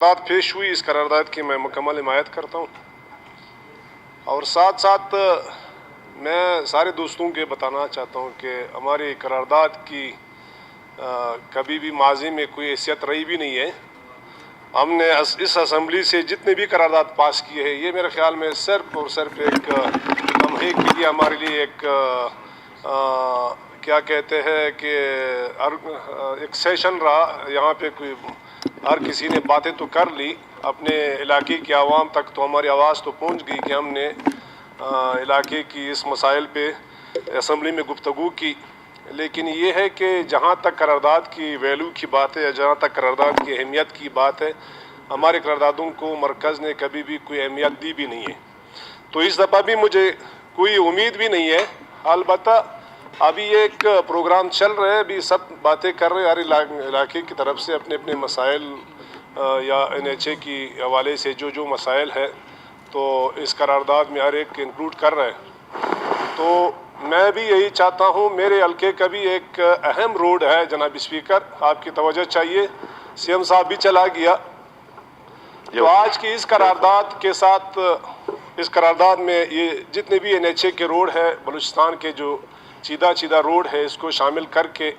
قرارداد پیش ہوئی، اس قرارداد کی میں مکمل حمایت کرتا ہوں، اور ساتھ ساتھ میں سارے دوستوں کے بتانا چاہتا ہوں کہ ہماری قرارداد کی کبھی بھی ماضی میں کوئی حیثیت رہی بھی نہیں ہے۔ ہم نے اس اسمبلی سے جتنے بھی قرارداد پاس کیے ہیں، یہ میرے خیال میں صرف اور صرف ایک لمحے کے لیے ہمارے لیے ایک کیا کہتے ہیں کہ ایک سیشن رہا۔ یہاں پہ کوئی ہر کسی نے باتیں تو کر لی، اپنے علاقے کی عوام تک تو ہماری آواز تو پہنچ گئی کہ ہم نے علاقے کی اس مسائل پہ اسمبلی میں گفتگو کی، لیکن یہ ہے کہ جہاں تک قرارداد کی ویلیو کی بات ہے یا جہاں تک قرارداد کی اہمیت کی بات ہے، ہمارے قراردادوں کو مرکز نے کبھی بھی کوئی اہمیت دی بھی نہیں ہے۔ تو اس دفعہ بھی مجھے کوئی امید بھی نہیں ہے۔ البتہ ابھی ایک پروگرام چل رہا ہے، ابھی سب باتیں کر رہے ہیں ہر علاقے کی طرف سے اپنے اپنے مسائل یا NHA کی حوالے سے جو مسائل ہے تو اس قرارداد میں ہر ایک انکلوڈ کر رہے ہیں۔ تو میں بھی یہی چاہتا ہوں، میرے حلقے کا بھی ایک اہم روڈ ہے جناب اسپیکر، آپ کی توجہ چاہیے، CM صاحب بھی چلا گیا۔ تو آج کی اس قرارداد کے ساتھ، اس قرارداد میں یہ جتنے بھی NHA کے روڈ ہے، بلوچستان کے جو چیدہ روڈ ہے، اس کو شامل کر کے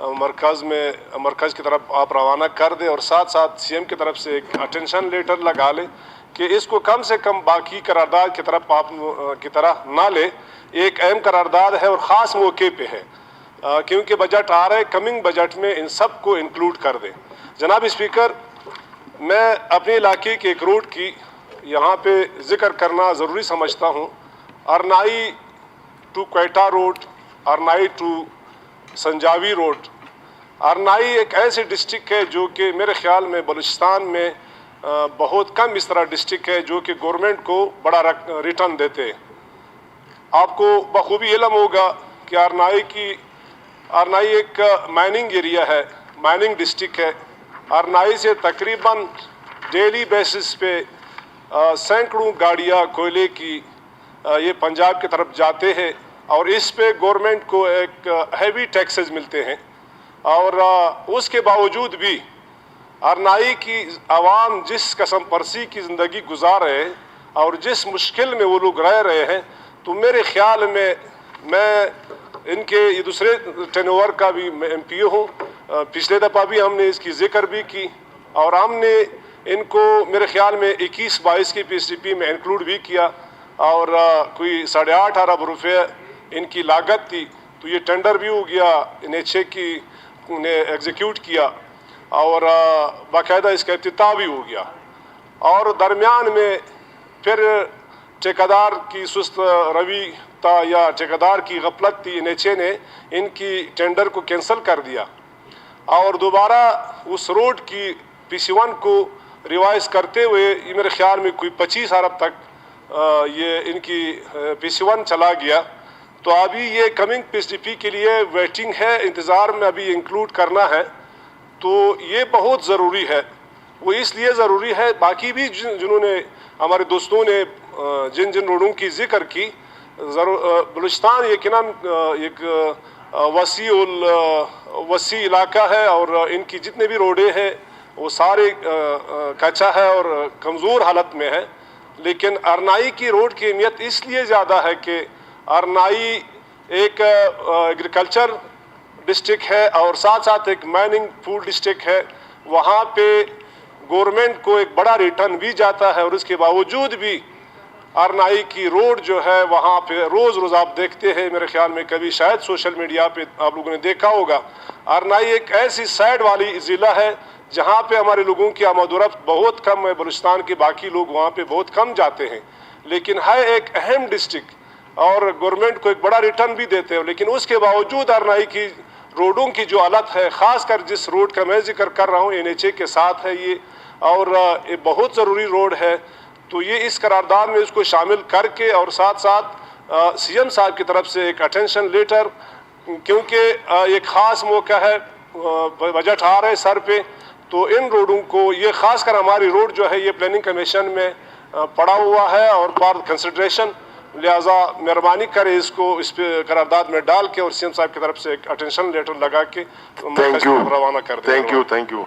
مرکز کی طرف آپ روانہ کر دیں، اور ساتھ ساتھ CM کی طرف سے ایک اٹینشن لیٹر لگا لیں کہ اس کو کم سے کم باقی قرارداد کی طرف آپ کی طرح نہ لیں۔ ایک اہم قرارداد ہے اور خاص موقع پہ ہے، کیونکہ بجٹ آ رہا ہے، کمنگ بجٹ میں ان سب کو انکلوڈ کر دیں۔ جناب اسپیکر، میں اپنے علاقے کے ایک روڈ کی یہاں پہ ذکر کرنا ضروری سمجھتا ہوں۔ Harnai to Quetta road, Harnai to Sanjavi road. Harnai ایک ایسی ڈسٹرکٹ ہے جو کہ میرے خیال میں بلوچستان میں بہت کم اس طرح ڈسٹرکٹ ہے جو کہ گورنمنٹ کو بڑا ریٹرن دیتے ہیں۔ آپ کو بخوبی علم ہوگا کہ ارنائی ایک مائننگ ایریا ہے، مائننگ ڈسٹرکٹ ہے۔ ارنائی سے تقریباً ڈیلی بیسس پہ سینکڑوں گاڑیاں کوئلے کی یہ پنجاب کی طرف جاتے ہیں، اور اس پہ گورنمنٹ کو ایک ہیوی ٹیکسز ملتے ہیں، اور اس کے باوجود بھی ارنائی کی عوام جس قسم پرسی کی زندگی گزار رہے ہیں اور جس مشکل میں وہ لوگ رہ رہے ہیں، تو میرے خیال میں ان کے یہ دوسرے ٹینور کا بھی میں MPO ہوں۔ پچھلے دفعہ بھی ہم نے اس کی ذکر بھی کی، اور ہم نے ان کو میرے خیال میں 21-22 کی PSDP میں انکلوڈ بھی کیا، اور کوئی 8.5 ارب روپے ان کی لاگت تھی۔ تو یہ ٹینڈر بھی ہو گیا، NHA کی نے ایگزیکیوٹ کیا، اور باقاعدہ اس کا افتتاح بھی ہو گیا۔ اور درمیان میں پھر ٹھیکیدار کی سست روی تھا یا ٹھیکیدار کی غفلت تھی، NHA نے ان کی ٹینڈر کو کینسل کر دیا، اور دوبارہ اس روڈ کی PC1 کو ریوائز کرتے ہوئے یہ میرے خیال میں کوئی 25 ارب تک یہ ان کی PC1 چلا گیا۔ تو ابھی یہ کمنگ PSDP کے لیے ویٹنگ ہے، انتظار میں ابھی انکلوڈ کرنا ہے۔ تو یہ بہت ضروری ہے، وہ اس لیے ضروری ہے، باقی بھی جنہوں نے ہمارے دوستوں نے جن روڈوں کی ذکر کی، بلوچستان یقیناً ایک وسیع علاقہ ہے، اور ان کی جتنے بھی روڈیں ہیں وہ سارے کچا ہے اور کمزور حالت میں ہے۔ لیکن ارنائی کی روڈ کی اہمیت اس لیے زیادہ ہے کہ ارنائی ایک ایگریکلچر ڈسٹرکٹ ہے، اور ساتھ ساتھ ایک مائننگ فوڈ ڈسٹرکٹ ہے۔ وہاں پہ گورنمنٹ کو ایک بڑا ریٹرن بھی جاتا ہے، اور اس کے باوجود بھی ارنائی کی روڈ جو ہے وہاں پہ روز آپ دیکھتے ہیں، میرے خیال میں کبھی شاید سوشل میڈیا پہ آپ لوگوں نے دیکھا ہوگا، ارنائی ایک ایسی سائڈ والی ضلع ہے جہاں پہ ہمارے لوگوں کی آمد و رفت بہت کم ہے، بلوچستان کے باقی لوگ وہاں پہ بہت کم جاتے ہیں، لیکن ہے ایک اہم ڈسٹرکٹ، اور گورنمنٹ کو ایک بڑا ریٹرن بھی دیتے ہیں۔ لیکن اس کے باوجود ارنائی کی روڈوں کی جو حالت ہے، خاص کر جس روڈ کا میں ذکر کر رہا ہوں NHA کے ساتھ ہے یہ، اور یہ بہت ضروری روڈ ہے۔ تو یہ اس قرارداد میں اس کو شامل کر کے، اور ساتھ ساتھ CM صاحب کی طرف سے ایک اٹینشن لیٹر، کیونکہ ایک خاص موقع ہے، بجٹ آ رہا ہے سر پہ، تو ان روڈوں کو، یہ خاص کر ہماری روڈ جو ہے یہ پلاننگ کمیشن میں پڑا ہوا ہے اور فار کنسیڈریشن، لہٰذا مہربانی کرے اس کو اس پہ قرارداد میں ڈال کے، اور CM صاحب کی طرف سے ایک اٹینشن لیٹر لگا کے روانہ کر دیں۔ Thank you